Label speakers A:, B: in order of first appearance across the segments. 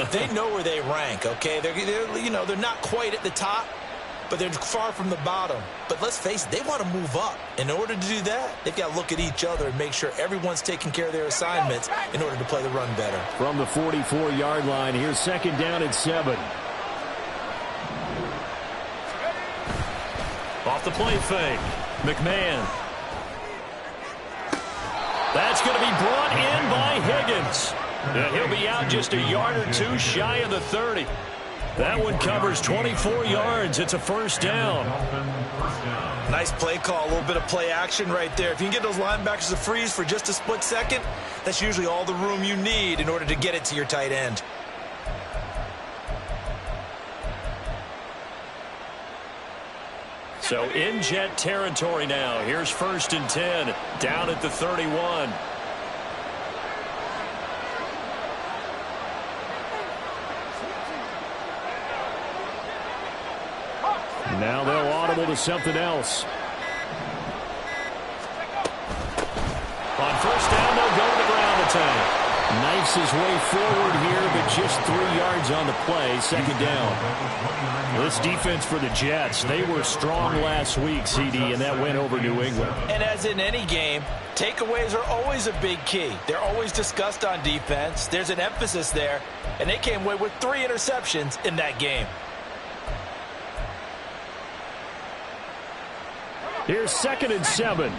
A: They know where they rank, okay? They're not quite at the top, but they're far from the bottom. But let's face it, they want to move up. In order to do that, they've got to look at each other and make sure everyone's taking care of their assignments in order to play the run better.
B: From the 44-yard line, here's 2nd down and 7.
C: Off the play fake. McMahon. That's going to be brought in by Higgins. And he'll be out just a yard or two shy of the 30. That one covers 24 yards. It's a 1st down.
A: Nice play call, a little bit of play action right there. If you can get those linebackers to freeze for just a split second, that's usually all the room you need in order to get it to your tight end.
C: So in Jet territory now. Here's 1st and 10, down at the 31.
B: Now they'll audible to something else.
C: On 1st down, they'll go to the ground attack.
B: Knifes his way forward here, but just 3 yards on the play. 2nd down.
C: This defense for the Jets, they were strong last week, CD, and that went over New England.
A: And as in any game, takeaways are always a big key. They're always discussed on defense. There's an emphasis there, and they came away with 3 interceptions in that game.
B: Here's 2nd and 7.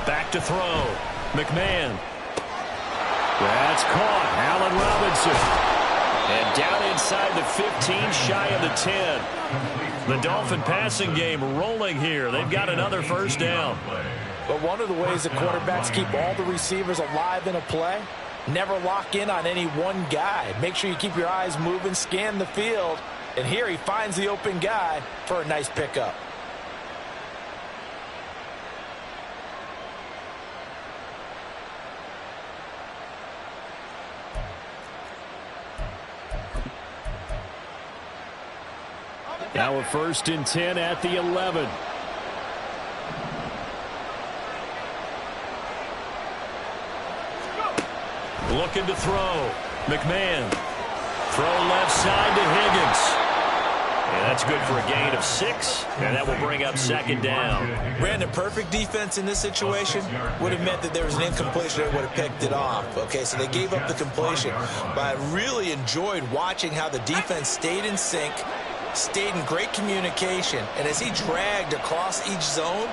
C: Back to throw. McMahon. That's caught. Allen Robinson. And down inside the 15, shy of the 10. The Dolphin passing game rolling here. They've got another 1st down.
A: But one of the ways that quarterbacks keep all the receivers alive in a play, never lock in on any one guy. Make sure you keep your eyes moving, scan the field. And here he finds the open guy for a nice pickup.
B: Now a 1st and 10 at the 11.
C: Looking to throw. McMahon. Throw left side to Higgins. And that's good for a gain of 6, and that will bring up 2nd down.
A: Brandon, perfect defense in this situation would have meant that there was an incompletion that would have picked it off. Okay, so they gave up the completion. But I really enjoyed watching how the defense stayed in sync, stayed in great communication, and as he dragged across each zone,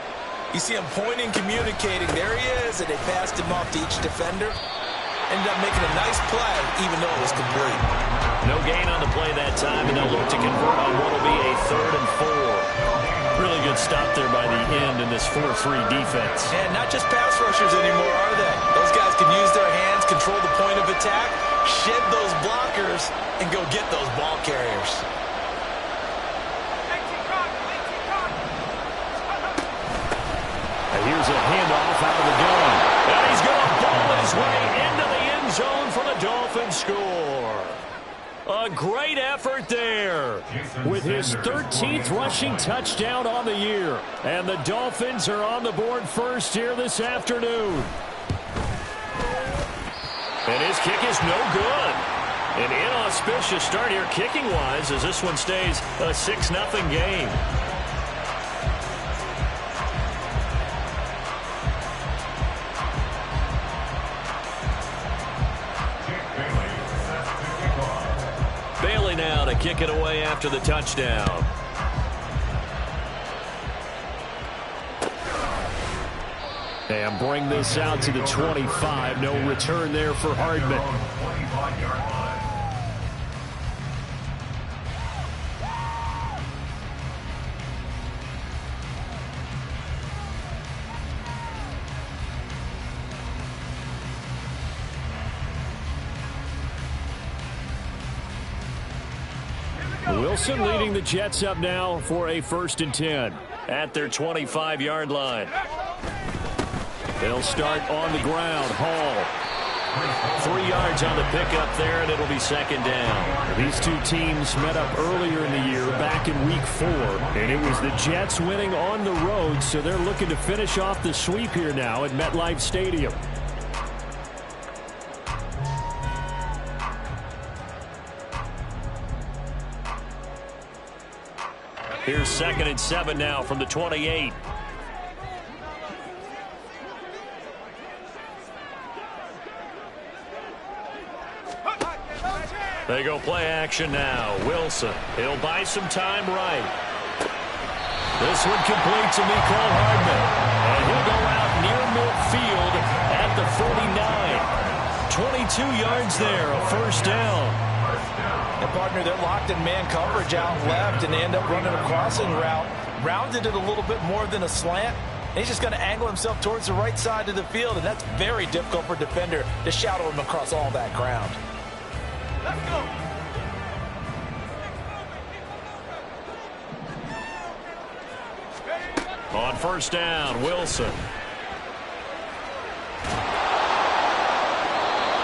A: you see him pointing, communicating. There he is, and they passed him off to each defender. Ended up making a nice play, even though it was complete.
C: No gain on the play that time, and they'll look to convert on what will be a 3rd and 4. Really good stop there by the end in this 4-3 defense.
A: And not just pass rushers anymore, are they? Those guys can use their hands, control the point of attack, shed those blockers, and go get those ball carriers.
B: And here's a handoff out of the gun.
C: And he's going to ball his way into the end zone for the Dolphins score. A great effort there.
B: With his 13th rushing touchdown on the year. And the Dolphins are on the board first here this afternoon.
C: And his kick is no good. An inauspicious start here kicking-wise as this one stays a 6-0 game. Bailey now to kick it away after the touchdown.
B: And bring this out to the 25. No return there for Hardman. Wilson leading the Jets up now for a 1st and 10.
C: At their 25-yard line.
B: They'll start on the ground. Hall
C: 3 yards on the pickup there, and it'll be second down.
B: These two teams met up earlier in the year, back in Week 4, and it was the Jets winning on the road, so they're looking to finish off the sweep here now at MetLife Stadium.
C: Here's 2nd and 7 now from the 28. They go play action now. Wilson, he'll buy some time right. This one complete to Mecole Hardman. And he'll go out near midfield at the 49. 22 yards there, a first down.
A: And, partner, they're locked in man coverage out left, and they end up running a crossing route. Rounded it a little bit more than a slant. And he's just going to angle himself towards the right side of the field, and that's very difficult for a defender to shadow him across all that ground. Let's go.
C: On first down, Wilson.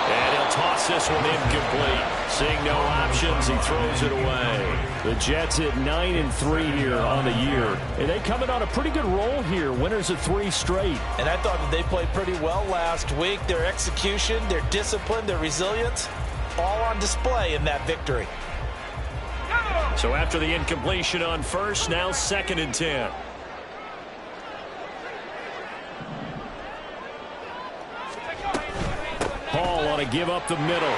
C: And he'll toss this one incomplete. Seeing no options, he throws it away.
B: The Jets at 9-3 here on the year. And they come in on a pretty good roll here. Winners of 3 straight.
A: And I thought that they played pretty well last week. Their execution, their discipline, their resilience, all on display in that victory.
C: So after the incompletion on first, now 2nd and 10.
B: Hall on a give up the middle.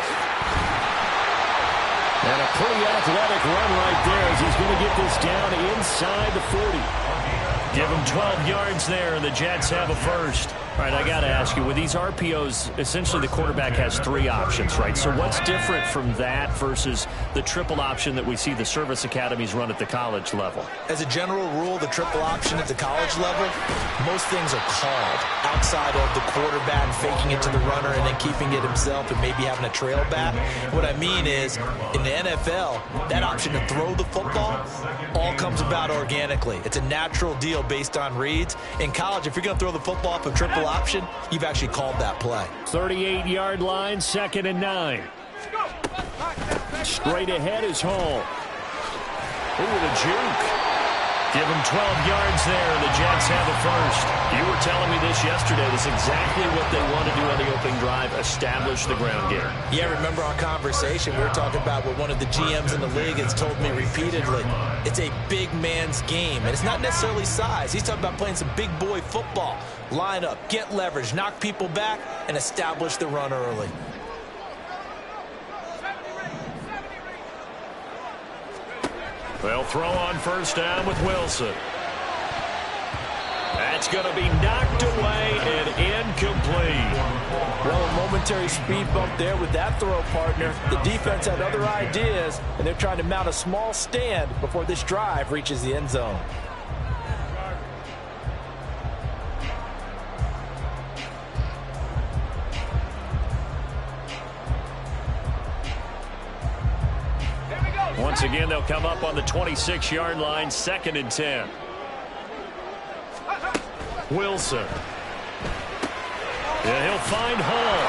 B: And a pretty athletic run right there as he's going to get this down inside the 40.
C: Give him 12 yards there, and the Jets have a first. All right, I got to ask you, with these RPOs, essentially the quarterback has 3 options, right? So what's different from that versus the triple option that we see the service academies run at the college level?
A: As a general rule, the triple option at the college level, most things are called outside of the quarterback faking it to the runner and then keeping it himself and maybe having a trail back. What I mean is, in the NFL, that option to throw the football all comes about organically. It's a natural deal based on reads. In college, if you're going to throw the football off a triple option, you've actually called that play.
B: 38-yard line, 2nd and 9. Straight ahead is Hall.
C: Ooh, the juke. Give him 12 yards there, and the Jets have a first. You were telling me this yesterday. This is exactly what they want to do on the opening drive, establish the ground game.
A: Yeah, remember our conversation? We were talking about what one of the GMs in the league has told me repeatedly. It's a big man's game, and it's not necessarily size. He's talking about playing some big boy football. Line up, get leverage, knock people back, and establish the run early.
C: They'll throw on first down with Wilson. That's going to be knocked away and incomplete.
A: Well, a momentary speed bump there with that throw, partner. The defense had other ideas, and they're trying to mount a small stand before this drive reaches the end zone.
C: Once again, they'll come up on the 26-yard line, 2nd and 10. Wilson. Yeah, he'll find Hall.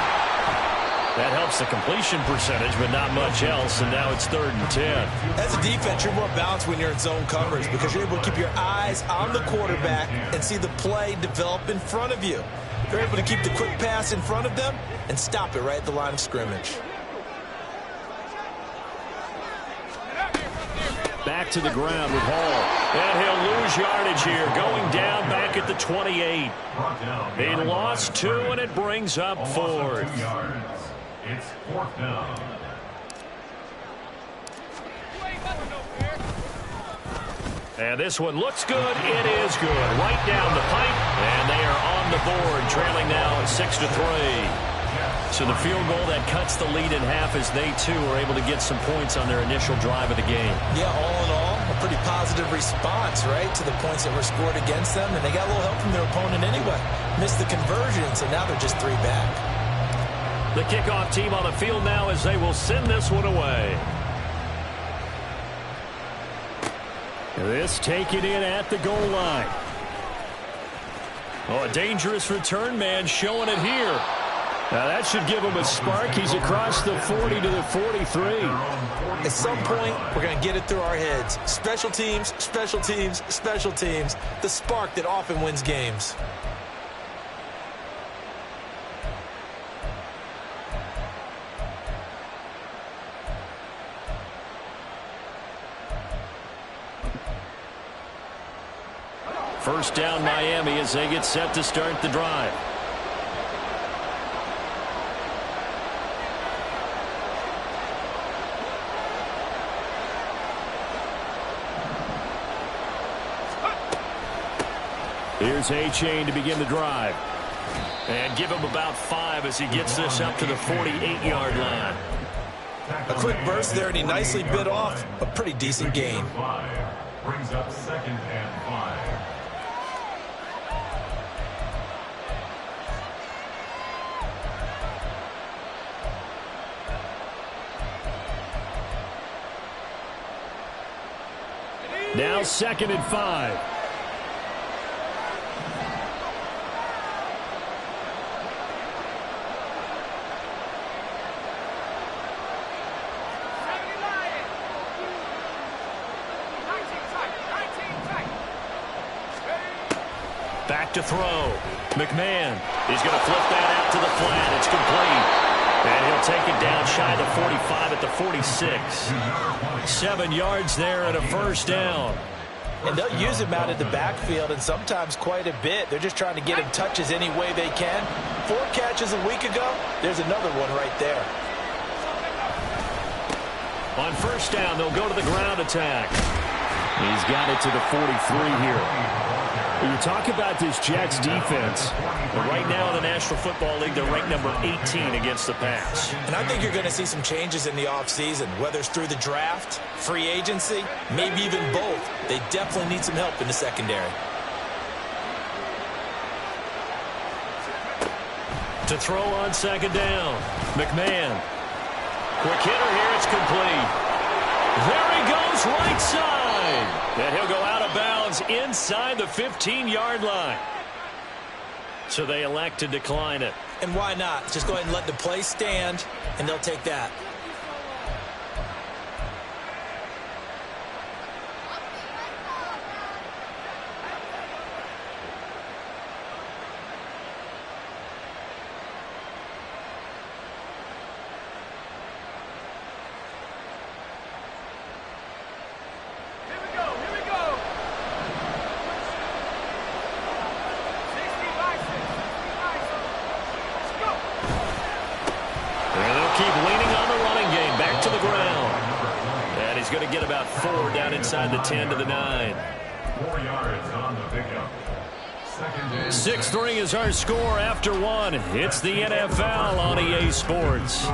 C: That helps the completion percentage, but not much else, and now it's 3rd and 10.
A: As a defense, you're more balanced when you're in zone coverage because you're able to keep your eyes on the quarterback and see the play develop in front of you. You're able to keep the quick pass in front of them and stop it right at the line of scrimmage.
B: Back to the ground with Hall.
C: And he'll lose yardage here, going down back at the 28. He lost 2, and it brings up 4th.
D: It's 4th down.
C: And this one looks good. It is good. Right down the pipe, and they are on the board, trailing now at 6-3. So the field goal that cuts the lead in half as they, too, are able to get some points on their initial drive of the game.
A: Yeah, all in all, a pretty positive response, right, to the points that were scored against them. And they got a little help from their opponent anyway. Missed the conversion, so now they're just 3 back.
C: The kickoff team on the field now as they will send this one away.
B: This taken in at the goal line.
C: Oh, a dangerous return man showing it here.
B: Now that should give him a spark. He's across the 40 to the 43.
A: At some point, we're going to get it through our heads. Special teams, special teams, special teams. The spark that often wins games.
B: First down Miami as they get set to start the drive. Here's A-Chain to begin the drive.
C: And give him about 5 as he gets this up to the 48-yard line.
A: A quick burst there, and he nicely bit off a pretty decent gain.
D: Brings up 2nd and 5.
B: Now 2nd and 5.
C: Back to throw. McMahon. He's going to flip that out to the flat. It's complete. And he'll take it down shy of the 45 at the 46.
B: 7 yards there and a first down.
A: And they'll use him out in the backfield, and sometimes quite a bit. They're just trying to get him touches any way they can. 4 catches a week ago. There's another one right there.
B: On first down, they'll go to the ground attack. He's got it to the 43 here. When you talk about this Jets defense,
C: but right now in the National Football League, they're ranked number 18 against the pass.
A: And I think you're going to see some changes in the offseason, whether it's through the draft, free agency, maybe even both. They definitely need some help in the secondary.
B: To throw on 2nd down, McMahon. Quick hitter here, it's complete. There he goes, right side. And he'll go out of bounds inside the 15-yard line. So they elect to decline it.
A: And why not? Just go ahead and let the play stand, and they'll take that.
B: Inside the 10 to the 9.
D: 4 yards on the pickup.
B: 6th ring is our score after 1. It's the NFL on EA Sports.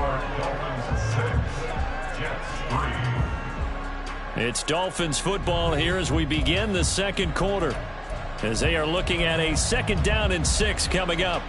B: It's Dolphins football here as we begin the 2nd quarter, as they are looking at a 2nd down and 6 coming up.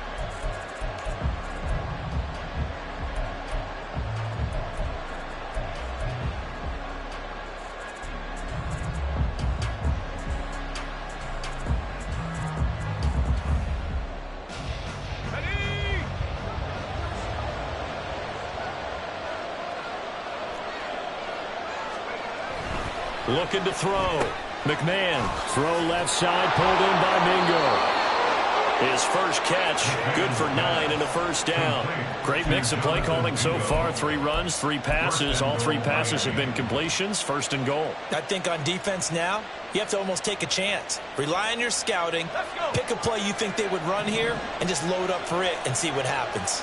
B: Looking to throw. McMahon. Throw left side, pulled in by Mingo.
C: His first catch, good for 9 and a first down. Great mix of play calling so far. 3 runs, 3 passes. All 3 passes have been completions. 1st and goal.
A: I think on defense now, you have to almost take a chance. Rely on your scouting. Pick a play you think they would run here, and just load up for it and see what happens.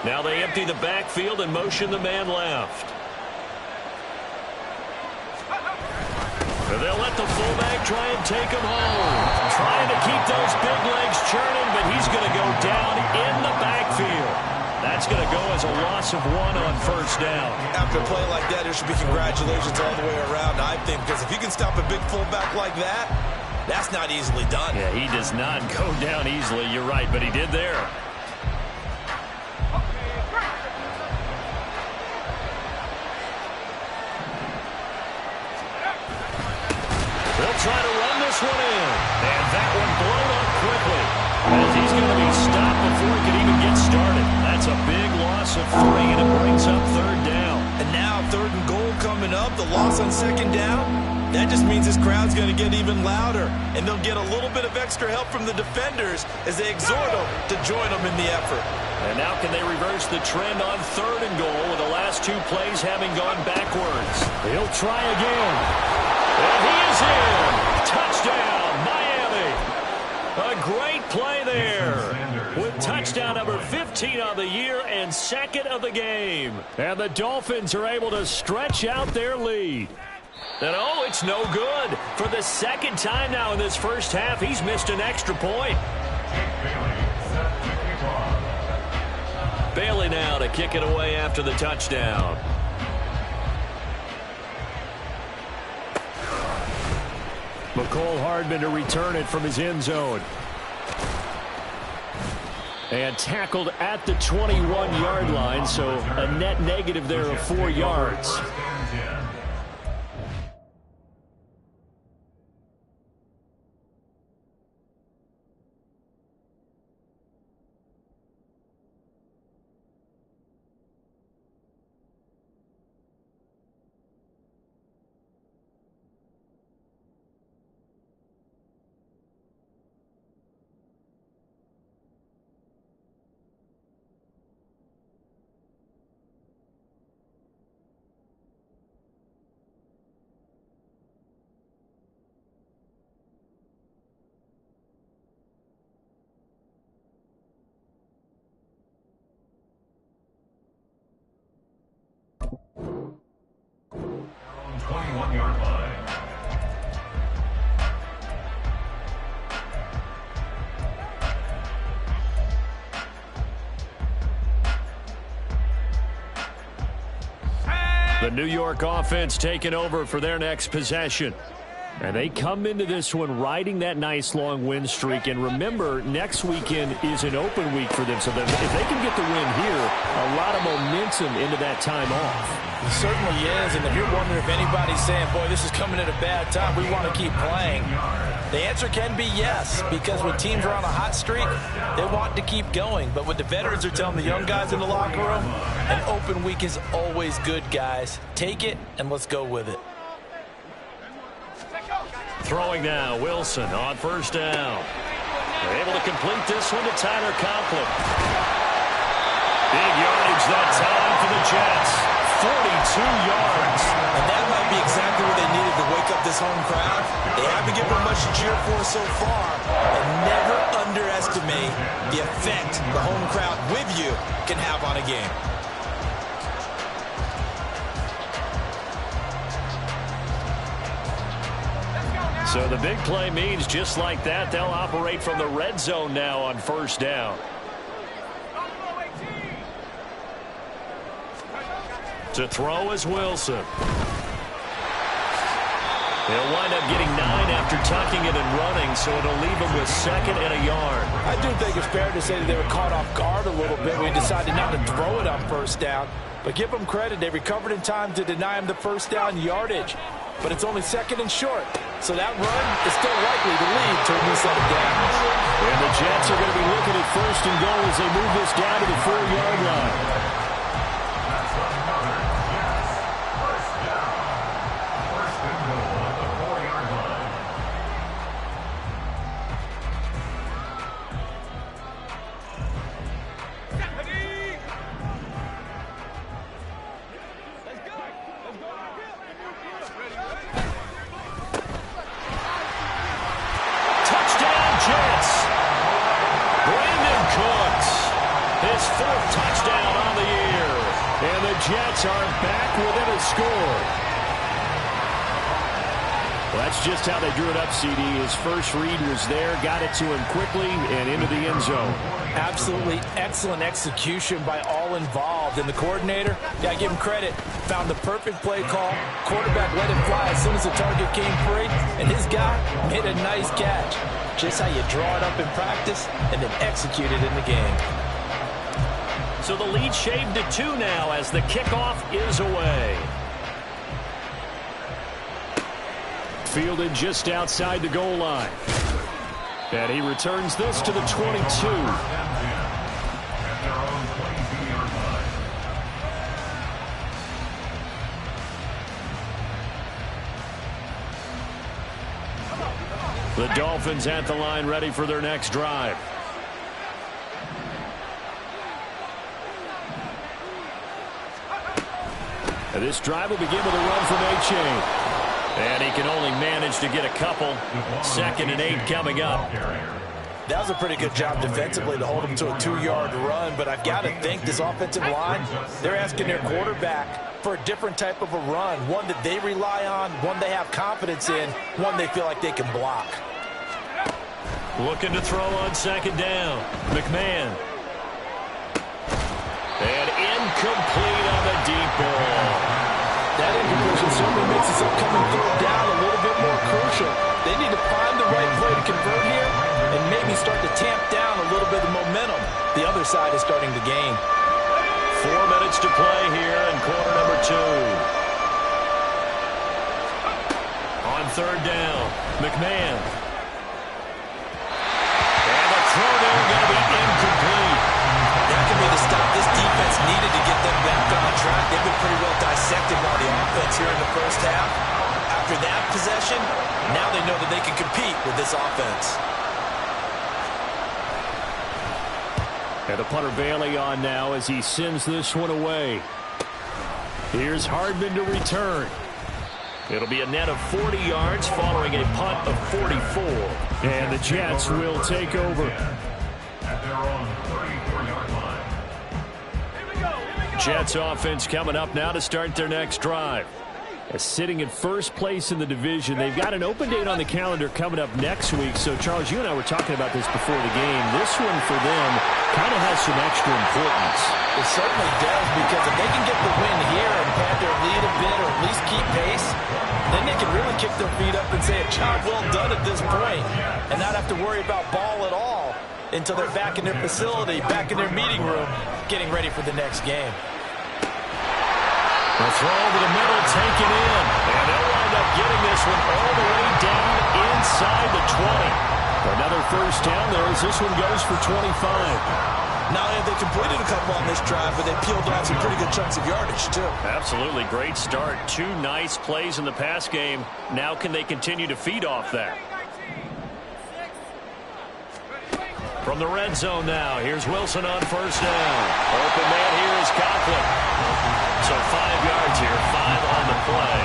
B: Now they empty the backfield and motion the man left. And they'll let the fullback try and take him home. Trying to keep those big legs churning, but he's going to go down in the backfield. That's going to go as a loss of 1 on first down.
A: After a play like that, there should be congratulations all the way around, I think, because if you can stop a big fullback like that, that's not easily done.
B: Yeah, he does not go down easily. You're right, but he did there. They'll try to run this this one in. And that one blown up quickly, as he's going to be stopped before he can even get started. That's a big loss of 3, and it brings up 3rd down.
A: And now 3rd and goal coming up. The loss on 2nd down. That just means this crowd's going to get even louder, and they'll get a little bit of extra help from the defenders as they exhort them to join them in the effort.
B: And now can they reverse the trend on 3rd and goal with the last 2 plays having gone backwards? He'll try again. And he is in. Touchdown, Miami. A great play there with touchdown number 15 on the year and 2nd of the game. And the Dolphins are able to stretch out their lead. And oh, it's no good. For the 2nd time now in this first half, he's missed an extra point. Bailey now to kick it away after the touchdown. McCole Hardman to return it from his end zone. And tackled at the 21-yard line, so a net negative there of 4 yards. The New York offense taking over for their next possession. And they come into this one riding that nice long win streak. And remember, next weekend is an open week for them. So that if they can get the win here, a lot of momentum into that time off.
A: It certainly is. And if you're wondering if anybody's saying, boy, this is coming at a bad time, we want to keep playing, the answer can be yes. Because when teams are on a hot streak, they want to keep going. But what the veterans are telling the young guys in the locker room, an open week is always good, guys. Take it and let's go with it.
B: Throwing now, Wilson on 1st down. They're able to complete this one to Tyler Conklin. Big yardage that time for the Jets. 42 yards.
A: And that might be exactly what they needed to wake up this home crowd. They haven't given them much to cheer for so far. And never underestimate the effect the home crowd with you can have on a game.
B: So the big play means just like that, they'll operate from the red zone now on 1st down. To throw is Wilson. He'll wind up getting 9 after tucking it and running, so it'll leave him with 2nd and a yard.
A: I do think it's fair to say that they were caught off guard a little bit when he decided not to throw it on 1st down. But give them credit, they recovered in time to deny him the 1st down yardage. But it's only 2nd and short. So that run is still likely to lead to a new set of downs.
B: And the Jets are going to be looking at 1st and goal as they move this down to the 4-yard line. Jets are back within a score. Well, that's just how they drew it up, CD. His first read was there, got it to him quickly, and into the end zone.
A: Absolutely excellent execution by all involved. And the coordinator, I give him credit, found the perfect play call. Quarterback let it fly as soon as the target came free, and his guy made a nice catch. Just how you draw it up in practice and then execute it in the game.
B: So the lead shaved to 2 now as the kickoff is away. fielded just outside the goal line. And he returns this to the 22. The Dolphins at the line ready for their next drive. And this drive will begin with a run from A-Chain. And he can only manage to get a couple. 2nd and 8 coming up.
A: That was a pretty good job defensively to hold him to a 2-yard run, but I've got to think this offensive line, they're asking their quarterback for a different type of a run, one that they rely on, one they have confidence in, one they feel like they can block.
B: Looking to throw on 2nd down. McMahon. And incomplete on the deep ball.
A: That incompletion certainly makes this upcoming 3rd down a little bit more crucial. They need to find the right play to convert here and maybe start to tamp down a little bit of momentum. The other side is starting to gain.
B: 4 minutes to play here in quarter number 2. On 3rd down, McMahon. And the throw there going to be incomplete.
A: That could be the stop this defense needed to get them back on track. They've been pretty well dissected by the offense here in the first half. After that possession, now they know that they can compete with this offense.
B: And the punter Bailey on now as he sends this one away. Here's Hardman to return. It'll be a net of 40 yards following a punt of 44. And the Jets will take over.
D: At their own 34-yard line.
B: Jets offense coming up now to start their next drive. Sitting in first place in the division. They've got an open date on the calendar coming up next week. So, Charles, you and I were talking about this before the game. This one for them kind of has some extra importance.
A: It certainly does, because if they can get the win here and pad their lead a bit or at least keep pace, then they can really kick their feet up and say a job well done at this point and not have to worry about ball at all until they're back in their facility, back in their meeting room, getting ready for the next game.
B: The throw to the middle, taken in. And they'll wind up getting this one all the way down inside the 20. Another first down there as this one goes for 25.
A: Not only have they completed a couple on this drive, but they peeled off some pretty good chunks of yardage, too.
B: Absolutely great start. 2 nice plays in the pass game. Now can they continue to feed off that? From the red zone now, here's Wilson on first down. Open man here is Conklin. So 5 yards here, 5 on the play,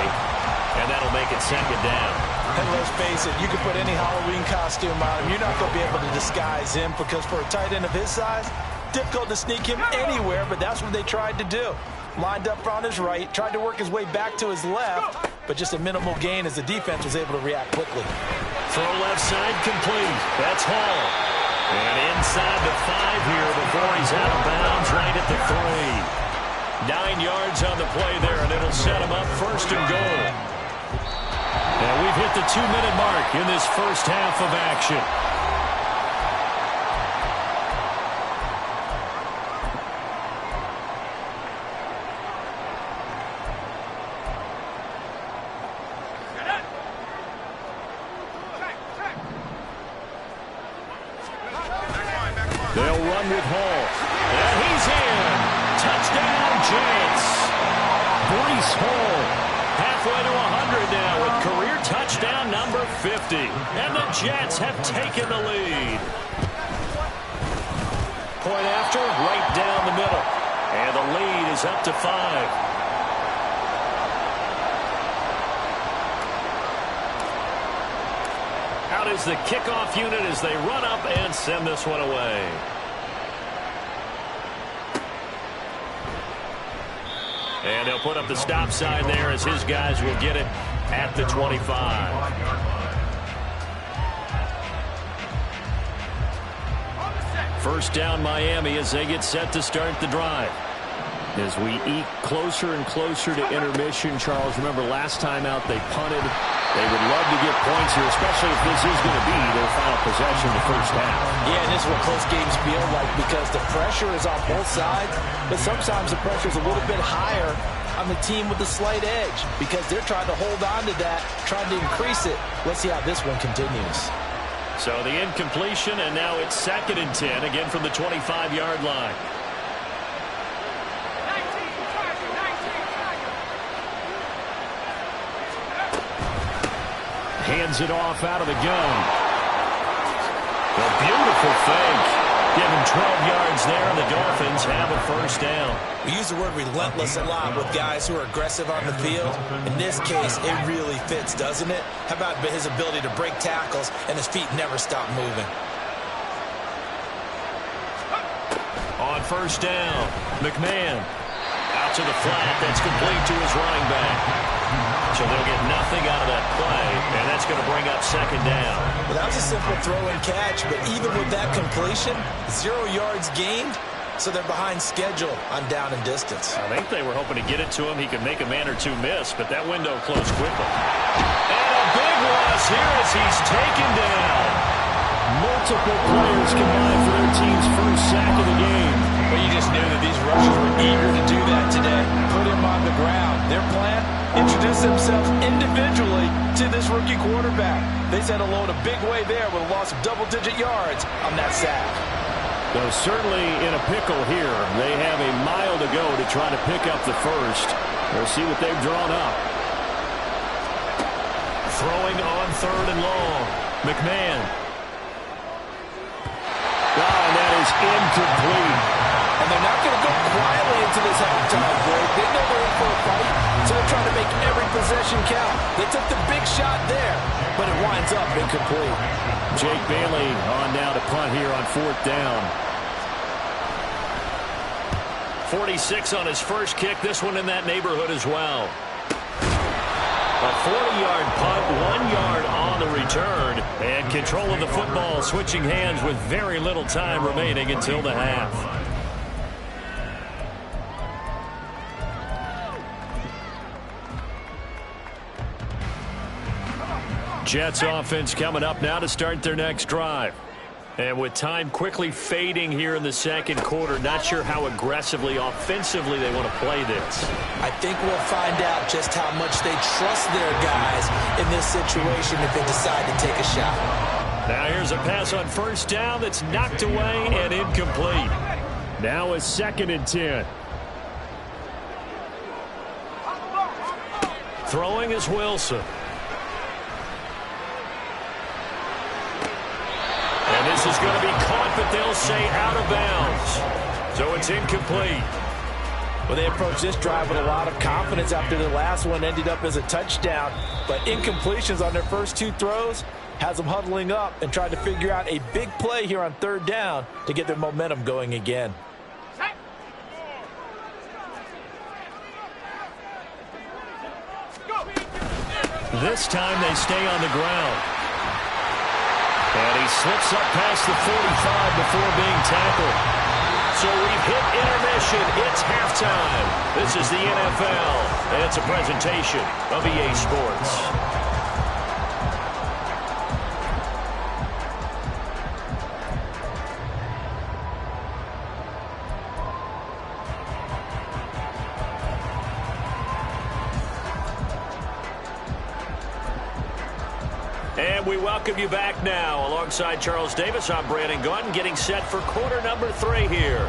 B: and that'll make it 2nd down.
A: And let's face it, you can put any Halloween costume on him. You're not going to be able to disguise him, because for a tight end of his size, difficult to sneak him anywhere, but that's what they tried to do. Lined up on his right, tried to work his way back to his left, but just a minimal gain as the defense was able to react quickly.
B: Throw left side complete. That's Hall. And inside the 5 here before he's out of bounds right at the 3. 9 yards on the play there, and it'll set him up 1st and goal. And we've hit the 2-minute mark in this first half of action. They'll run with Hall. And he's in. Touchdown, Jets. Breece Hall halfway to 100 now with career touchdown number 50. And the Jets have taken the lead. Point after, right down the middle. And the lead is up to 5. Out is the kickoff unit as they run up and send this one away. And they'll put up the stop sign there as his guys will get it at the 25. First down Miami as they get set to start the drive. As we eke closer and closer to intermission, Charles, remember last time out they punted. They would love to get points here, especially if this is going to be their final possession of the first half.
A: Yeah, and this is what close games feel like, because the pressure is on both sides, but sometimes the pressure is a little bit higher on the team with the slight edge because they're trying to hold on to that, trying to increase it. Let's see how this one continues.
B: So the incompletion, and now it's 2nd and 10, again from the 25-yard line. Hands it off out of the gun. A beautiful fake. Give him 12 yards there, and the Dolphins have a first down.
A: We use the word relentless a lot with guys who are aggressive on the field. In this case, it really fits, doesn't it? How about his ability to break tackles and his feet never stop moving?
B: On first down, McMahon out to the flat. That's complete to his running back. So they'll get nothing out of that play, and that's going to bring up 2nd down.
A: Well, that was a simple throw and catch, but even with that completion, 0 yards gained, so they're behind schedule on down and distance.
B: I think they were hoping to get it to him. He could make a man or two miss, but that window closed quickly. And a big loss here as he's taken down. Multiple players combined for their team's first sack of the game.
A: But you just knew that these rushers were eager to do that today. Put him on the ground. Their plan? Introduce themselves individually to this rookie quarterback. They said hello to big way there with a loss of double-digit yards on that sack.
B: Well, certainly in a pickle here. They have a mile to go to try to pick up the first. We'll see what they've drawn up. Throwing on 3rd and long. McMahon. And that is incomplete.
A: And they're not going to go quietly into this halftime break. They know they're in for a fight, so they're trying to make every possession count. They took the big shot there, but it winds up incomplete.
B: Jake Bailey on now to punt here on 4th down. 46 on his first kick. This one in that neighborhood as well. A 40-yard punt, 1 yard on the return, and control of the football switching hands with very little time remaining until the half. Jets offense coming up now to start their next drive. And with time quickly fading here in the 2nd quarter, not sure how aggressively, offensively they want to play this.
A: I think we'll find out just how much they trust their guys in this situation if they decide to take a shot.
B: Now here's a pass on first down that's knocked away and incomplete. Now a 2nd and 10. Throwing is Wilson. And this is going to be caught, but they'll say out of bounds. So it's incomplete.
A: Well, they approached this drive with a lot of confidence after the last one ended up as a touchdown. But incompletions on their first 2 throws has them huddling up and trying to figure out a big play here on 3rd down to get their momentum going again.
B: This time they stay on the ground. And he slips up past the 45 before being tackled. So we've hit intermission. It's halftime. This is the NFL, and it's a presentation of EA Sports. And we welcome you back now. Alongside Charles Davis, I'm Brandon Gaudin, getting set for quarter number 3 here.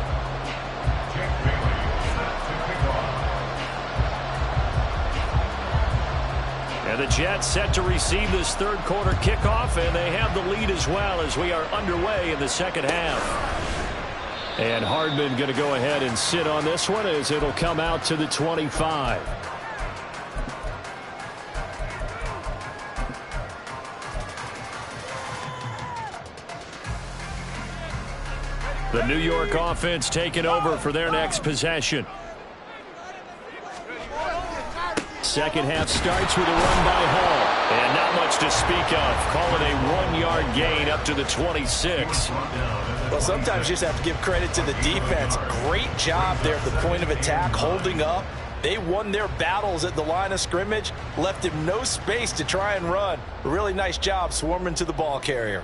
B: And the Jets set to receive this 3rd quarter kickoff, and they have the lead as well as we are underway in the 2nd half. And Hardman going to go ahead and sit on this one as it'll come out to the 25. The New York offense taking over for their next possession. 2nd half starts with a run by Hall. And not much to speak of. Call it a 1-yard gain up to the 26.
A: Well, sometimes you just have to give credit to the defense. Great job there at the point of attack, holding up. They won their battles at the line of scrimmage, left him no space to try and run. A really nice job swarming to the ball carrier.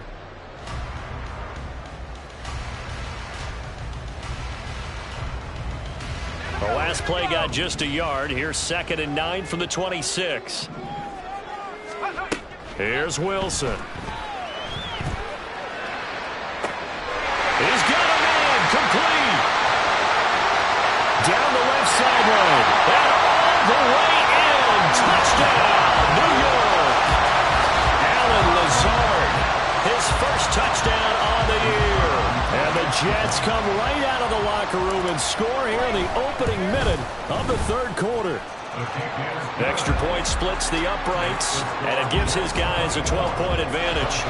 B: The last play got just a yard. Here's 2nd and 9 from the 26. Here's Wilson. He's got a man. Complete. Down the left sideline. And all the way in. Touchdown, New York. Alan Lazard. His first touchdown on the year. And the Jets come right out of the locker room and score here in the opening minute of the 3rd quarter. Extra point splits the uprights, and it gives his guys a 12-point advantage.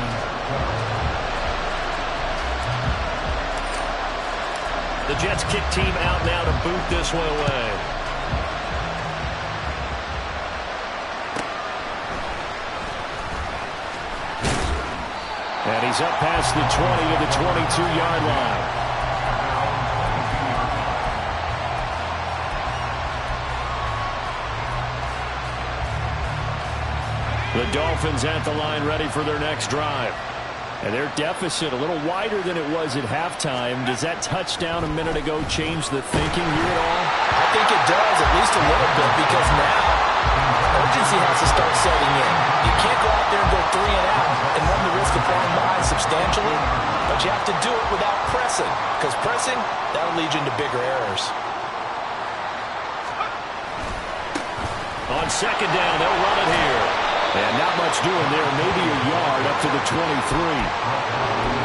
B: The Jets kick team out now to boot this one away. And he's up past the 20 to the 22-yard line. The Dolphins at the line ready for their next drive. And their deficit a little wider than it was at halftime. Does that touchdown a minute ago change the thinking here at all?
A: I think it does, at least a little bit, because now urgency has to start setting in. You can't go out there and go 3 and out and run the risk of falling behind substantially, but you have to do it without pressing, because pressing, that'll lead you into bigger errors.
B: On 2nd down, they'll run it here. And not much doing there, maybe a yard up to the 23.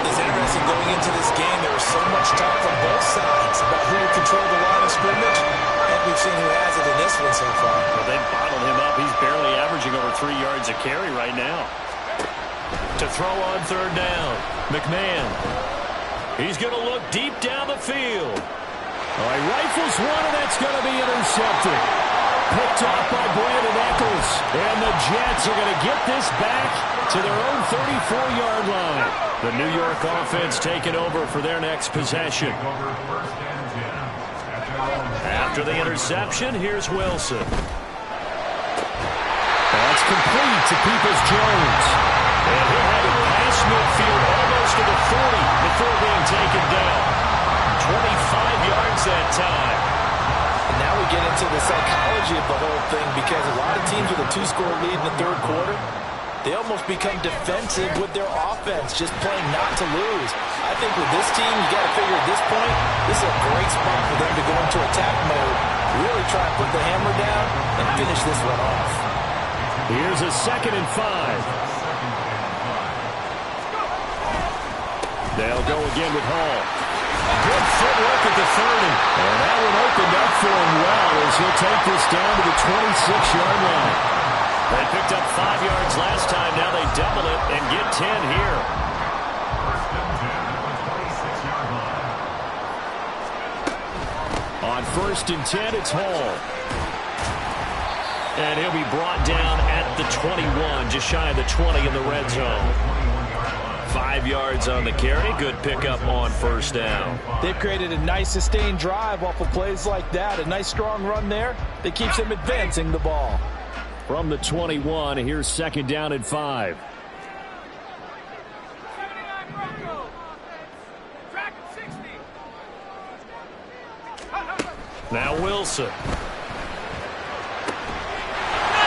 A: It's interesting going into this game. There was so much talk from both sides about who would control the line of scrimmage, and we've seen who has it in this one so far.
B: Well, they bottled him up. He's barely averaging over 3 yards a carry right now. To throw on 3rd down, McMahon. He's going to look deep down the field. He rifles one, and that's going to be intercepted. Picked off by Brandon Eccles. And the Jets are going to get this back to their own 34-yard line. The New York offense taking over for their next possession. After the interception, here's Wilson. That's complete to Peoples-Jones. And he'll have it past midfield almost to the 40 before being taken down. 25 yards that time.
A: And now we get into the psychology of the whole thing, because a lot of teams with a 2-score lead in the 3rd quarter, they almost become defensive with their offense, just playing not to lose. I think with this team, you got to figure at this point, this is a great spot for them to go into attack mode, really try to put the hammer down and finish this one off.
B: Here's a 2nd and 5. They'll go again with Hall. Good footwork at the 30. And that one opened up for him well as he'll take this down to the 26-yard line. They picked up 5 yards last time. Now they double it and get 10 here. On 1st and 10, it's Hall. And he'll be brought down at the 21, just shy of the 20 in the red zone. 5 yards on the carry. Good pickup on 1st down.
A: They've created a nice sustained drive off of plays like that. A nice strong run there that keeps them advancing the ball.
B: From the 21, here's 2nd down and 5. Now Wilson.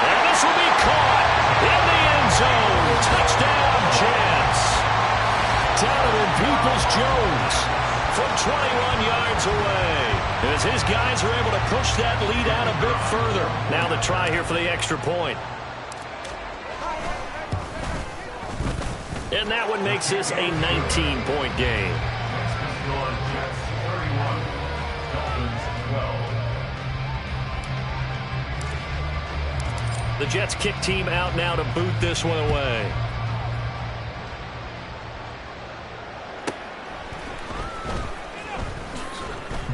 B: And this will be caught in the end zone. Touchdown, Jets. Donovan Peoples-Jones from 21 yards away. As his guys are able to push that lead out a bit further. Now the try here for the extra point. And that one makes this a 19-point game. The Jets kick team out now to boot this one away.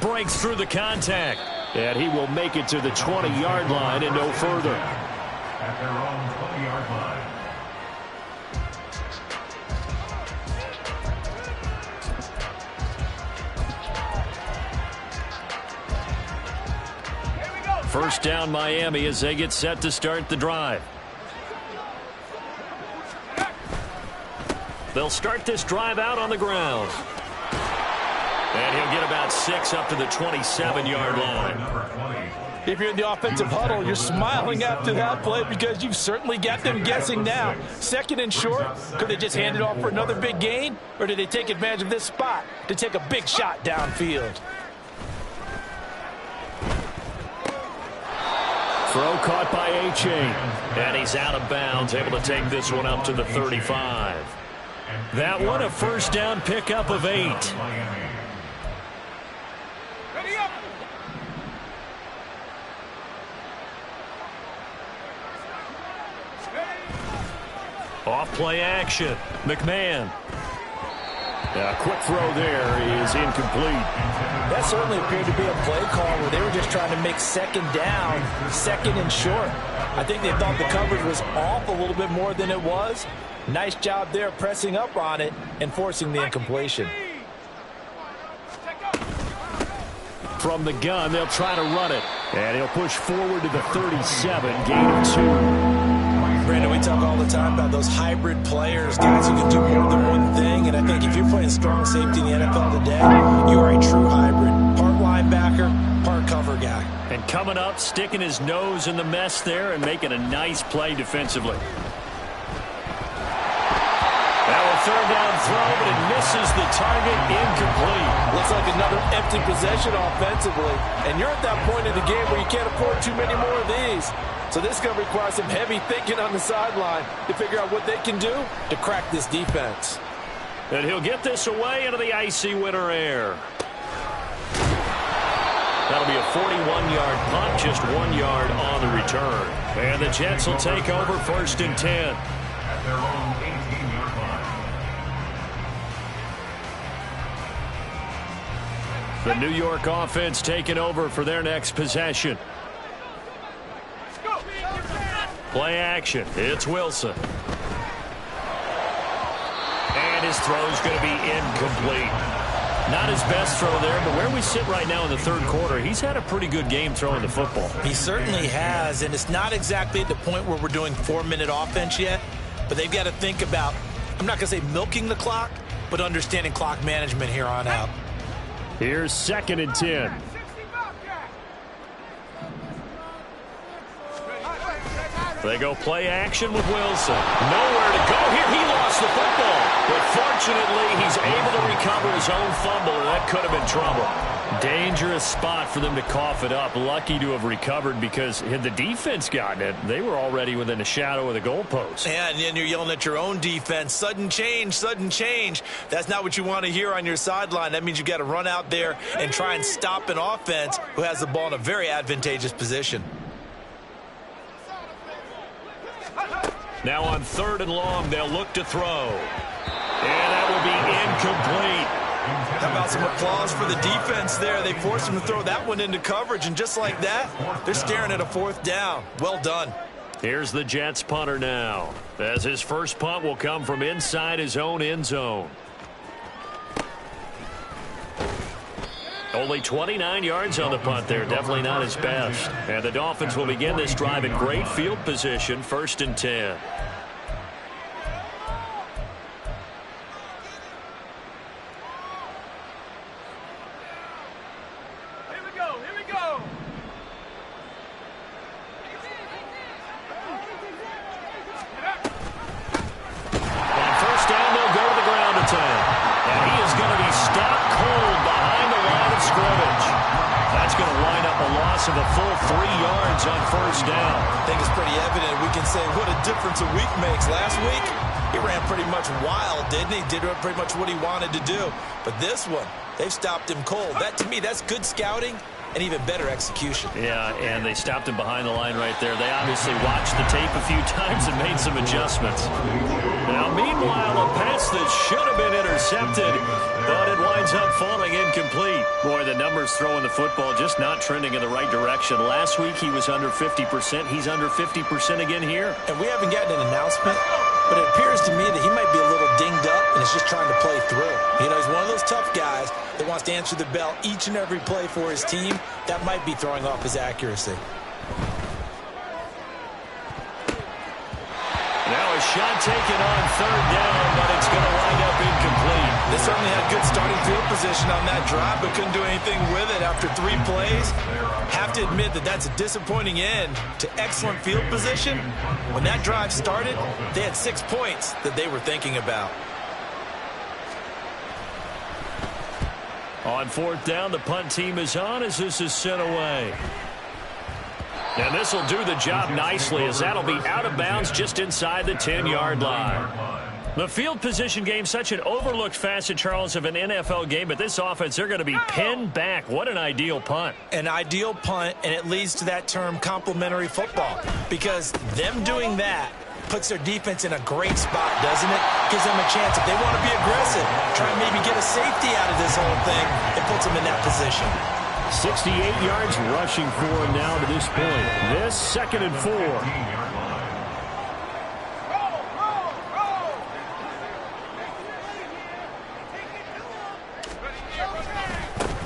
B: Breaks through the contact. And he will make it to the 20-yard line and no further.
D: At their own 20-yard line.
B: First down, Miami, as they get set to start the drive. They'll start this drive out on the ground. And he'll get about 6 up to the 27-yard line.
E: If you're in the offensive huddle, you're smiling after that play because you've certainly got them guessing now. Second and short, could they just hand it off for another big gain? Or did they take advantage of this spot to take a big shot downfield?
B: Throw caught by A-Chain. And he's out of bounds, able to take this one up to the 35. That one a first down pickup of 8. Off play action. McMahon. A quick throw there is incomplete.
E: That certainly appeared to be a play call where they were just trying to make second down, second and short. I think they thought the coverage was off a little bit more than it was. Nice job there pressing up on it and forcing the incompletion.
B: From the gun, they'll try to run it. And he'll push forward to the 37, gain of 2.
A: Brandon, we talk all the time about those hybrid players, guys who can do more than one thing. And I think if you're playing strong safety in the NFL today, you are a true hybrid. Part linebacker, part cover guy.
B: And coming up, sticking his nose in the mess there and making a nice play defensively. Now a third down throw, but it misses the target, incomplete.
E: Looks like another empty possession offensively. And you're at that point in the game where you can't afford too many more of these. So this is going to require some heavy thinking on the sideline to figure out what they can do to crack this defense.
B: And he'll get this away into the icy winter air. That'll be a 41-yard punt, just 1 yard on the return. And the Jets will take over first and 10.
D: At their own 18-yard line.
B: The New York offense taking over for their next possession. Play action. It's Wilson. And his throw's going to be incomplete. Not his best throw there, but where we sit right now in the third quarter, he's had a pretty good game throwing the football.
A: He certainly has, and it's not exactly at the point where we're doing 4-minute offense yet, but they've got to think about, I'm not going to say milking the clock, but understanding clock management here on out.
B: Here's second and 10. They go play action with Wilson. Nowhere to go here. He lost the football. But fortunately, he's able to recover his own fumble, and that could have been trouble. Dangerous spot for them to cough it up. Lucky to have recovered because had the defense gotten it, they were already within a shadow of the goalpost.
A: And you're yelling at your own defense. Sudden change, sudden change. That's not what you want to hear on your sideline. That means you got to run out there and try and stop an offense who has the ball in a very advantageous position.
B: Now on third and long, they'll look to throw. And that will be incomplete.
A: How about some applause for the defense there? They forced him to throw that one into coverage, and just like that, they're staring at a fourth down. Well done.
B: Here's the Jets punter now, as his first punt will come from inside his own end zone. Only 29 yards on the punt there. Definitely not his best. And the Dolphins will begin this drive in great field position, first and 10. On first down, they'll go to the ground attack. And he is going to be stopped cold behind the line of scrimmage. That's going to wind up a loss of a full 3 yards on first down.
A: I think it's pretty evident. We can say what a difference a week makes. Last week, he ran pretty much wild, didn't he? Did pretty much what he wanted to do. But this one, they've stopped him cold. That, to me, that's good scouting and even better execution.
B: Yeah, and they stopped him behind the line right there. They obviously watched the tape a few times and made some adjustments. Now, meanwhile, a pass that should have been intercepted, but it winds up falling incomplete. Boy, the numbers throwing the football just not trending in the right direction. Last week, he was under 50%. He's under 50% again here.
A: And we haven't gotten an announcement, but it appears to me that he might be a little dinged up and is just trying to play through. You know, he's one of those tough guys that wants to answer the bell each and every play for his team. That might be throwing off his accuracy.
B: Now a shot taken on third down, but it's going to wind up incomplete.
A: This certainly had good starting field position on that drive, but couldn't do anything with it after 3 plays. Have to admit that that's a disappointing end to excellent field position. When that drive started, they had 6 points that they were thinking about.
B: On 4th down, the punt team is on as this is sent away. And this will do the job nicely, as that'll be out of bounds just inside the 10-yard line. The field position game, such an overlooked facet, Charles, of an NFL game, but this offense, they're going to be pinned back. What an ideal punt.
A: An ideal punt, and it leads to that term complementary football, because them doing that puts their defense in a great spot, doesn't it? Gives them a chance, if they want to be aggressive, try and maybe get a safety out of this whole thing, it puts them in that position.
B: 68 yards rushing for him now to this point. This 2nd and 4.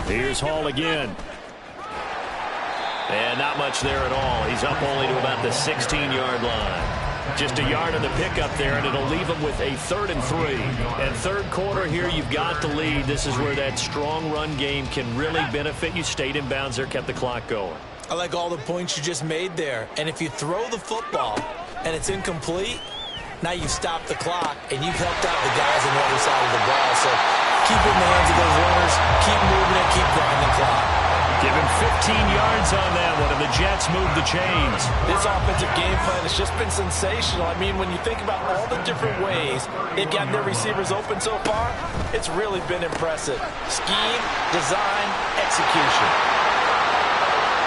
B: Here's Hall again. And not much there at all. He's up only to about the 16-yard line. Just a yard on the pickup there, and it'll leave him with a 3rd and 3. And 3rd quarter here, you've got the lead. This is where that strong run game can really benefit you. Stayed in bounds there, kept the clock going.
A: I like all the points you just made there. And if you throw the football and it's incomplete, now you've stopped the clock and you've helped out the guys on the other side of the ball. So keep it in the hands of those runners, keep moving it, keep grinding the clock.
B: Give him 15 yards on that one, and the Jets move the chains.
A: This offensive game plan has just been sensational. I mean, when you think about all the different ways they've gotten their receivers open so far, it's really been impressive. Scheme, design, execution.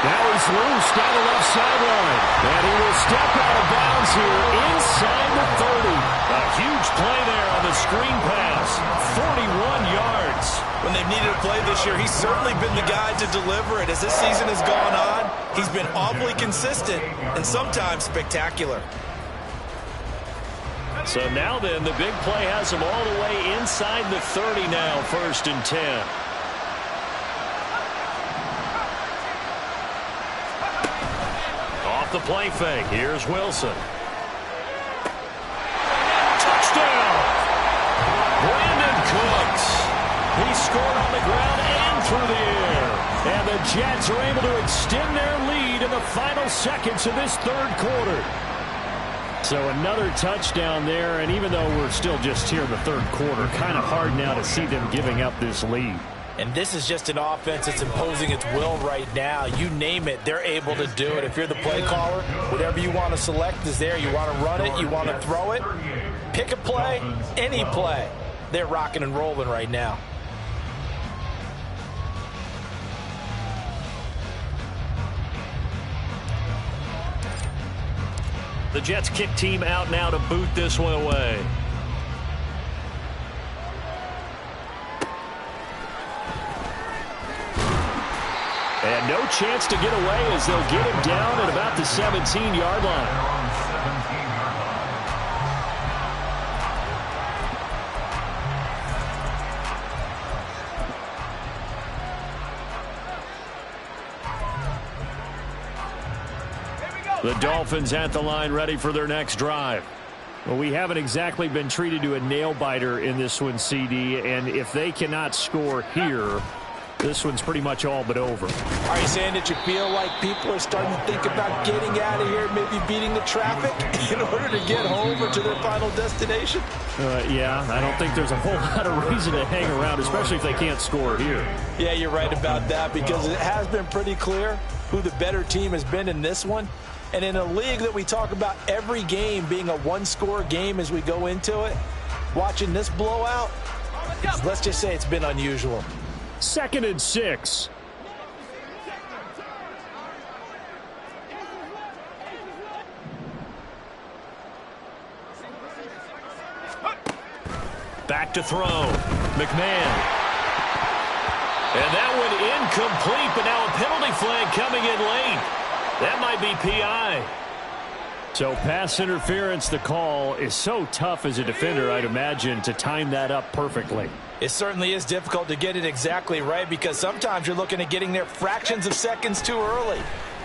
B: Now he's loose down the left sideline. And he will step out of bounds here inside the 30. A huge play there on the screen pass. 41 yards.
A: When they've needed a play this year, he's certainly been the guy to deliver it. As this season has gone on, he's been awfully consistent and sometimes spectacular.
B: So now then, the big play has him all the way inside the 30 now, 1st and 10. Off the play fake, here's Wilson. Touchdown! Brandon Cooks. He scored on the ground and through the air. And the Jets are able to extend their lead in the final seconds of this 3rd quarter. So another touchdown there, and even though we're still just here in the 3rd quarter, kind of hard now to see them giving up this lead.
E: And this is just an offense that's imposing its will right now. You name it, they're able to do it. If you're the play caller, whatever you want to select is there. You want to run it, you want to throw it. Pick a play, any play. They're rocking and rolling right now.
B: The Jets kick team out now to boot this one away. And no chance to get away as they'll get him down at about the 17-yard line. The Dolphins at the line, ready for their next drive. Well, we haven't exactly been treated to a nail-biter in this one, CD, and if they cannot score here, this one's pretty much all but over.
E: Are you saying that you feel like people are starting to think about getting out of here, maybe beating the traffic in order to get home or to their final destination?
B: Yeah, I don't think there's a whole lot of reason to hang around, especially if they can't score here.
E: Yeah, you're right about that, because it has been pretty clear who the better team has been in this one. And in a league that we talk about every game being a one-score game as we go into it, watching this blowout, let's just say it's been unusual.
B: 2nd and 6. Back to throw. McMahon. And that one incomplete, but now a penalty flag coming in late. That might be PI. So pass interference, the call is so tough as a defender, I'd imagine, to time that up perfectly.
E: It certainly is difficult to get it exactly right, because sometimes you're looking at getting there fractions of seconds too early.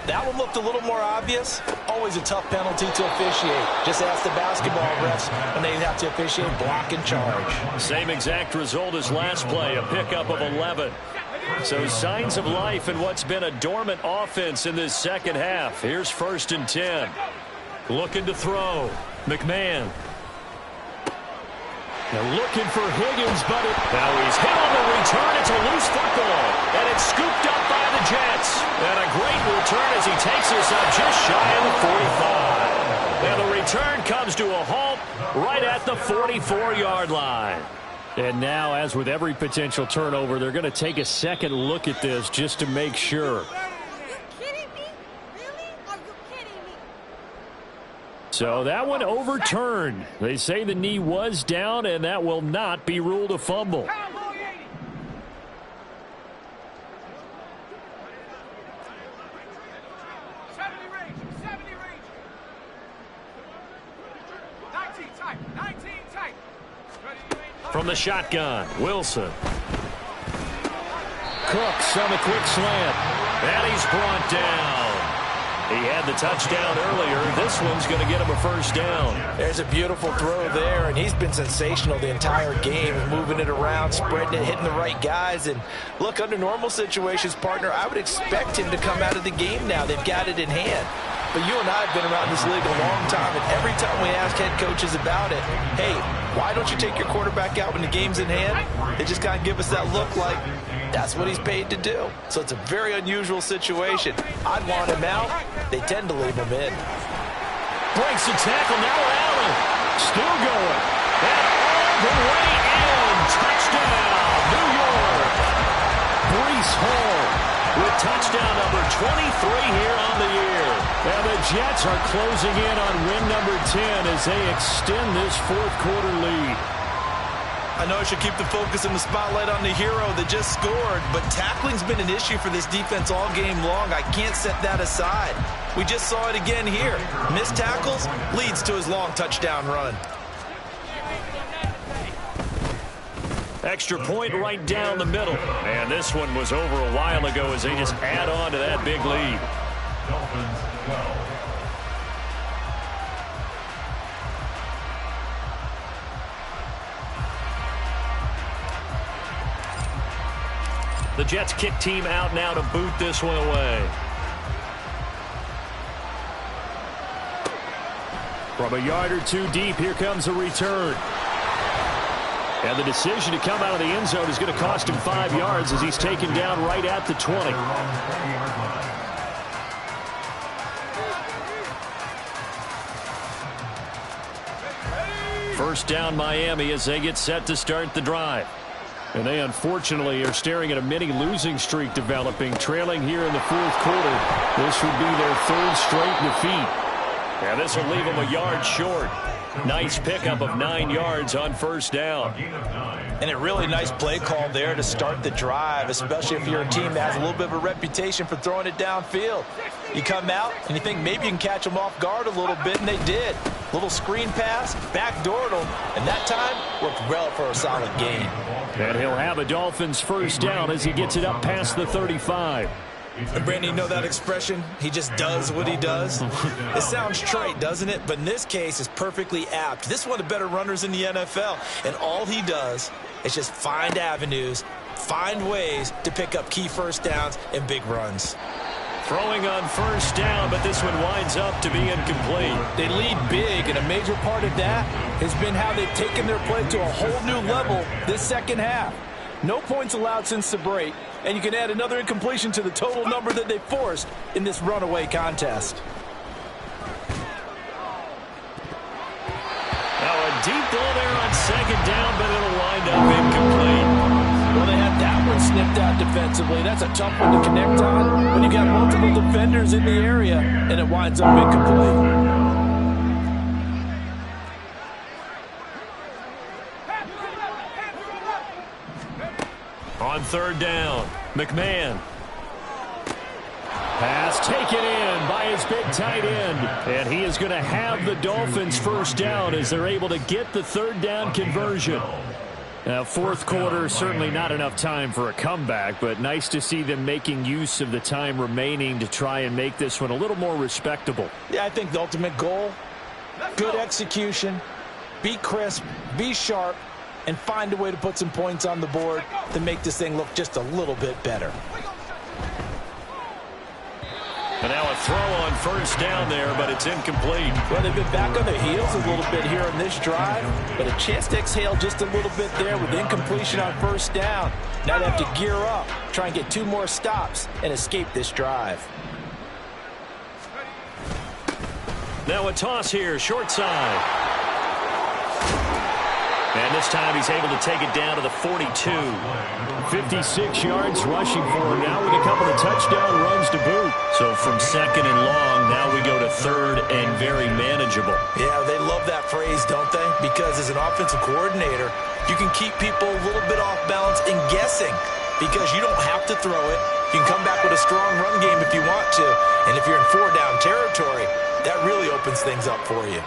E: That one looked a little more obvious. Always a tough penalty to officiate. Just ask the basketball refs when they have to officiate block and charge.
B: Same exact result as last play, a pickup of 11. So signs of life in what's been a dormant offense in this second half. Here's 1st and 10. Looking to throw. McMahon. They're looking for Higgins, but now he's hit on the return. It's a loose football, and it's scooped up by the Jets. And a great return as he takes this up just shy of the 45. And the return comes to a halt right at the 44-yard line. And now, as with every potential turnover, they're going to take a second look at this just to make sure. So that one overturned. They say the knee was down, and that will not be ruled a fumble. From the shotgun, Wilson. Cooks on the quick slant. And he's brought down. He had the touchdown earlier. This one's going to get him a first down.
E: There's a beautiful throw there, and he's been sensational the entire game, moving it around, spreading it, hitting the right guys. And look, under normal situations, partner, I would expect him to come out of the game now. They've got it in hand. But you and I have been around this league a long time, and every time we ask head coaches about it, hey, why don't you take your quarterback out when the game's in hand? They just kind of give us that look like that's what he's paid to do. So it's a very unusual situation. I'd want him out. They tend to leave him in.
B: Breaks the tackle. Now Allen. Still going. And all the way in. Touchdown, New York. Breece Hall with touchdown number 23 here on the year. And the Jets are closing in on win number 10 as they extend this fourth quarter lead.
A: I know I should keep the focus and the spotlight on the hero that just scored, but tackling's been an issue for this defense all game long. I can't set that aside. We just saw it again here. Missed tackles leads to his long touchdown run.
B: Extra point right down the middle. And this one was over a while ago as they just add on to that big lead.
D: Dolphins 12.
B: The Jets kick team out now to boot this one away. From a yard or two deep, here comes a return. And the decision to come out of the end zone is going to cost him 5 yards as he's taken down right at the 20. First down Miami as they get set to start the drive. And they unfortunately are staring at a mini losing streak developing, trailing here in the fourth quarter. This would be their third straight defeat. And this will leave them a yard short. Nice pickup of 9 yards on first down.
E: And a really nice play call there to start the drive, especially if you're a team that has a little bit of a reputation for throwing it downfield. You come out and you think maybe you can catch them off guard a little bit, and they did. Little screen pass, backdoored them, and that time worked well for a solid gain.
B: And he'll have a Dolphins first down as he gets it up past the 35.
A: And Brandon, you know that expression? He just does what he does. It sounds trite, doesn't it? But in this case, it's perfectly apt. This is one of the better runners in the NFL. And all he does is just find avenues, find ways to pick up key first downs and big runs.
B: Throwing on first down, but this one winds up to be incomplete.
E: They lead big, and a major part of that has been how they've taken their play to a whole new level this second half. No points allowed since the break, and you can add another incompletion to the total number that they forced in this runaway contest.
B: Now a deep ball there on second down, but it'll wind up incomplete.
E: Well, they had that one snipped out defensively. That's a tough one to connect on when you got multiple defenders in the area, and it winds up incomplete.
B: On third down, McMahon. Pass taken in by his big tight end. And he is going to have the Dolphins first down as they're able to get the third down conversion. Fourth quarter, certainly not enough time for a comeback, but nice to see them making use of the time remaining to try and make this one a little more respectable.
E: Yeah, I think the ultimate goal, good execution, be crisp, be sharp, and find a way to put some points on the board to make this thing look just a little bit better.
B: And now a throw on first down there, but it's incomplete.
E: Well, they've been back on their heels a little bit here in this drive, but a chance to exhale just a little bit there with incompletion on first down. Now they have to gear up, try and get 2 more stops, and escape this drive.
B: Now a toss here, short side. And this time he's able to take it down to the 42. 56 yards rushing for him now with a couple of touchdown runs to boot. So from second and long, now we go to third and very manageable.
A: Yeah, they love that phrase, don't they? Because as an offensive coordinator, you can keep people a little bit off balance and guessing because you don't have to throw it. You can come back with a strong run game if you want to. And if you're in 4-down territory, that really opens things up for you.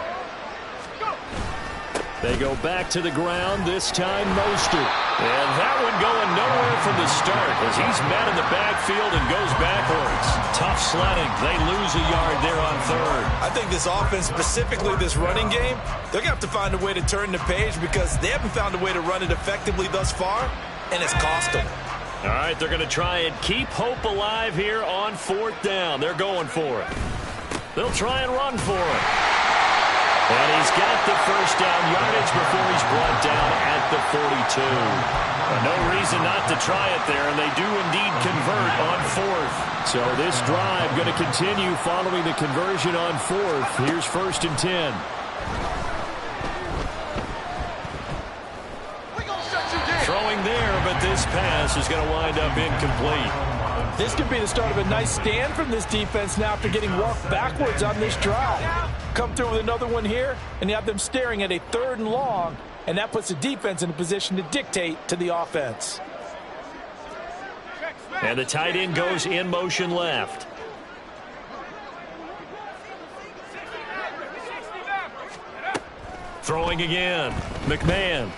B: They go back to the ground, this time Mostert. And that one going nowhere from the start as he's met in the backfield and goes backwards. Tough sledding. They lose a yard there on third.
A: I think this offense, specifically this running game, they're going to have to find a way to turn the page because they haven't found a way to run it effectively thus far, and it's cost them.
B: All right, they're going to try and keep hope alive here on fourth down. They're going for it. They'll try and run for it. And he's got the first down yardage before he's brought down at the 42. No reason not to try it there, and they do indeed convert on fourth. So this drive going to continue following the conversion on fourth. Here's 1st and 10. Throwing there, but this pass is going to wind up incomplete.
E: This could be the start of a nice stand from this defense now after getting walked backwards on this drive. Come through with another one here, and you have them staring at a 3rd and long, and that puts the defense in a position to dictate to the offense.
B: And the tight end goes in motion left. Throwing again. McMahon.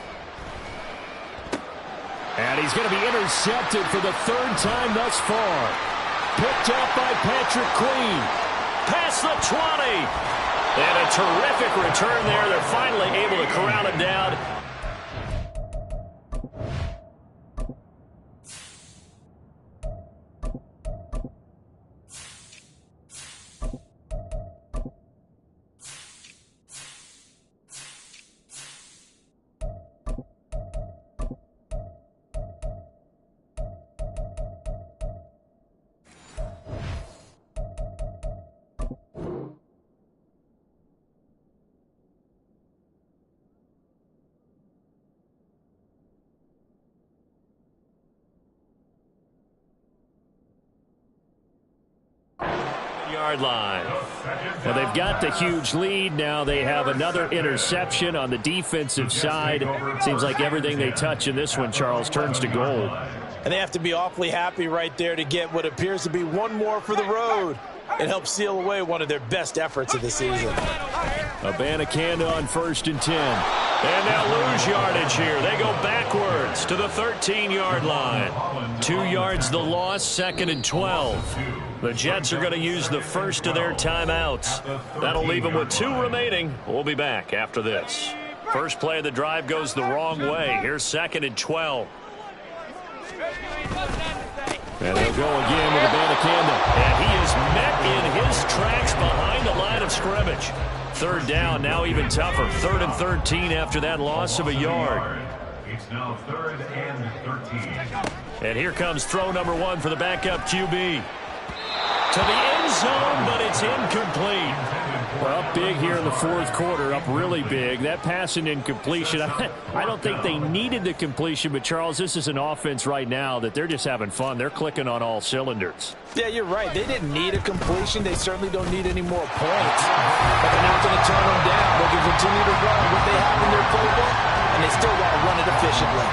B: And he's going to be intercepted for the 3rd time thus far. Picked up by Patrick Queen. Past the 20. And a terrific return there. They're finally able to corral him down. Yard line. Well, they've got the huge lead. Now they have another interception on the defensive side. Seems like everything they touch in this one, Charles, turns to gold.
E: And they have to be awfully happy right there to get what appears to be one more for the road. It helps seal away one of their best efforts of the season.
B: Abanikanda on 1st and 10. And they'll lose yardage here. They go backwards to the 13-yard line. 2 yards the loss, 2nd and 12. The Jets are going to use the first of their timeouts. That'll leave them with 2 remaining. We'll be back after this. First play of the drive goes the wrong way. Here's 2nd and 12. And they'll go again with Abanikanda. And he is met in his tracks behind the line of scrimmage. 3rd down, now even tougher. 3rd and 13 after that loss of a yard.
D: It's now 3rd and 13.
B: And here comes throw number 1 for the backup QB. To the end zone, but it's incomplete. Well, up big here in the 4th quarter, up really big. That pass and incompletion, I don't think they needed the completion, but Charles, this is an offense right now that they're just having fun. They're clicking on all cylinders.
E: Yeah, you're right. They didn't need a completion. They certainly don't need any more points. But they're not going to turn them down. They can continue to run what they have in their playbook, and they still got to run it efficiently.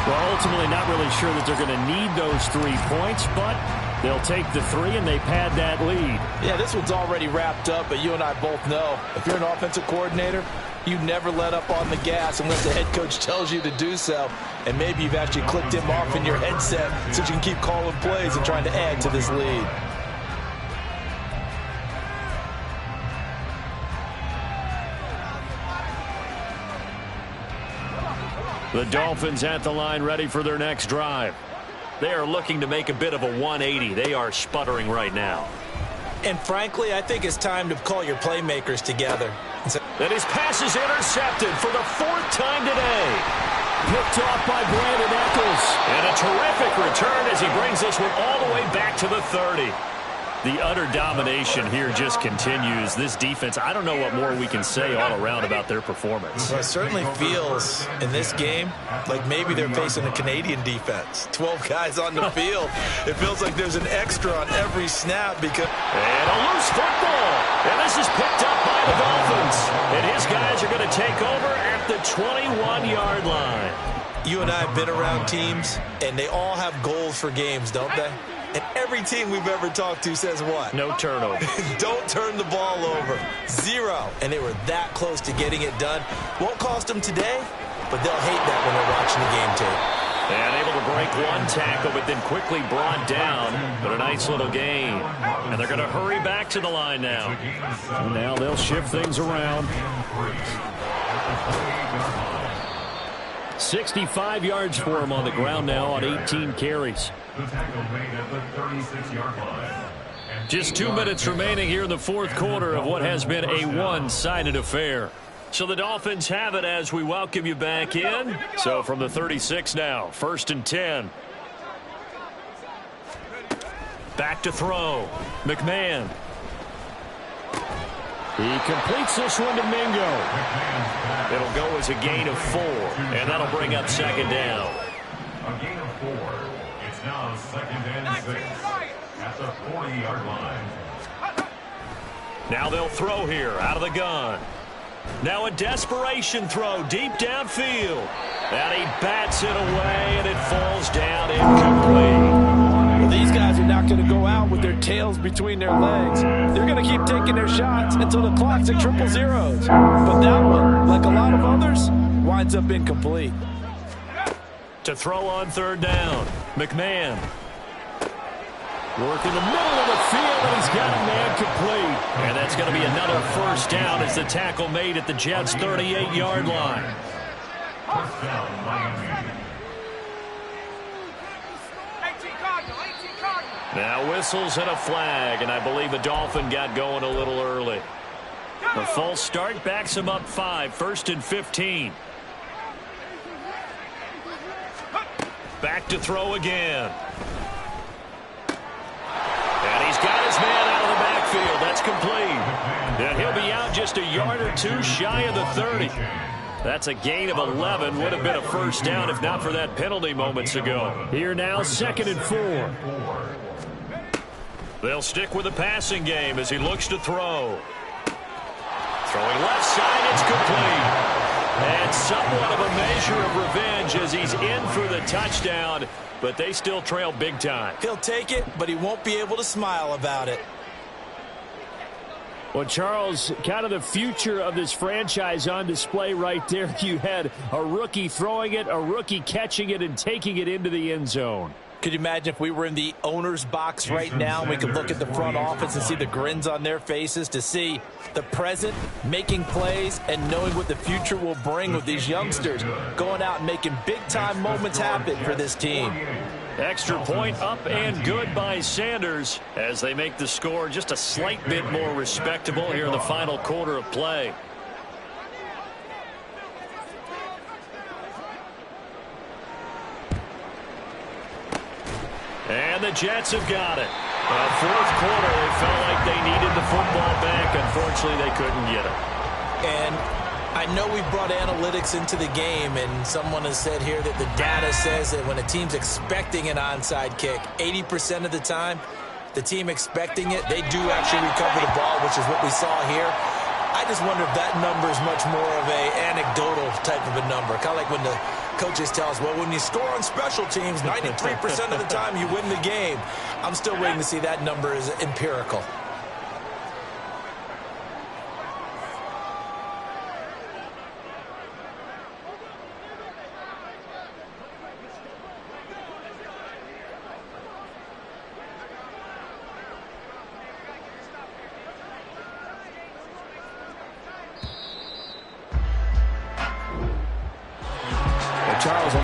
B: Well, ultimately not really sure that they're going to need those 3 points, but they'll take the 3 and they pad that lead.
E: Yeah, this one's already wrapped up, but you and I both know if you're an offensive coordinator, You never let up on the gas unless the head coach tells you to do so. And maybe you've actually clicked him off in your headset so you can keep calling plays and trying to add to this lead.
B: The Dolphins at the line ready for their next drive. They are looking to make a bit of a 180. They are sputtering right now.
E: And frankly, I think it's time to call your playmakers together.
B: And his pass is intercepted for the 4th time today. Picked off by Brandon Eccles. And a terrific return as he brings this one all the way back to the 30. The utter domination here just continues. This defense, I don't know what more we can say all around about their performance.
E: Well, it certainly feels in this game like maybe they're facing a Canadian defense. 12 guys on the field. It feels like there's an extra on every snap because...
B: And a loose football. And this is picked up by the Dolphins. And his guys are going to take over at the 21-yard line.
E: You and I have been around teams, and they all have goals for games, don't they? And every team we've ever talked to says what?
B: No turnover.
E: Don't turn the ball over. 0. And they were that close to getting it done. Won't cost them today, but they'll hate that when they're watching the game tape.
B: And able to break one tackle, but then quickly brought down. But a nice little gain. And they're going to hurry back to the line now. And now they'll shift things around. 65 yards for him on the ground now on 18 carries. Just 2 minutes remaining here in the 4th quarter of what has been a one-sided affair. So the Dolphins have it as we welcome you back in. So from the 36 now, 1st and 10. Back to throw. McMahon. He completes this one to Mingo. It'll go as a gain of 4, and that'll bring up 2nd down.
D: A gain of 4. It's now 2nd and 6 at the 40-yard line.
B: Now they'll throw here out of the gun. Now a desperation throw deep downfield. And he bats it away, and it falls down incomplete.
E: Well, these guys are not going to go out with their tails between their legs. They're going to keep taking their shots until the clock's at 000. But that one, like a lot of others, winds up incomplete.
B: To throw on 3rd down, McMahon. Work in the middle of the field, and he's got a man complete. And that's going to be another 1st down as the tackle made at the Jets' 38-yard line.
D: First down, Miami.
B: Now whistles and a flag, and I believe the Dolphin got going a little early. The false start backs him up 5, 1st and 15. Back to throw again. And he's got his man out of the backfield. That's complete. And he'll be out just a yard or 2 shy of the 30. That's a gain of 11. Would have been a 1st down if not for that penalty moments ago. Here now, 2nd and 4. They'll stick with the passing game as he looks to throw. Throwing left side, it's complete. And somewhat of a measure of revenge as he's in for the touchdown, but they still trail big time.
E: He'll take it, but he won't be able to smile about it.
C: Well, Charles, kind of the future of this franchise on display right there. You had a rookie throwing it, a rookie catching it, and taking it into the end zone.
E: Could you imagine if we were in the owner's box right now and we could look at the front office and see the grins on their faces, to see the present making plays and knowing what the future will bring with these youngsters going out and making big-time moments happen for this team.
B: Extra point up and good by Sanders as they make the score just a slight bit more respectable here in the final quarter of play. And the Jets have got it. 4th quarter, they felt like they needed the football back. Unfortunately, they couldn't get it.
E: And I know we brought analytics into the game, and someone has said here that the data says that when a team's expecting an onside kick, 80% of the time, the team expecting it, they do actually recover the ball, which is what we saw here. I just wonder if that number is much more of a anecdotal type of a number. Kind of like when the coaches tell us, well, when you score on special teams, 93% of the time you win the game. I'm still waiting to see that number is empirical.
C: Charles.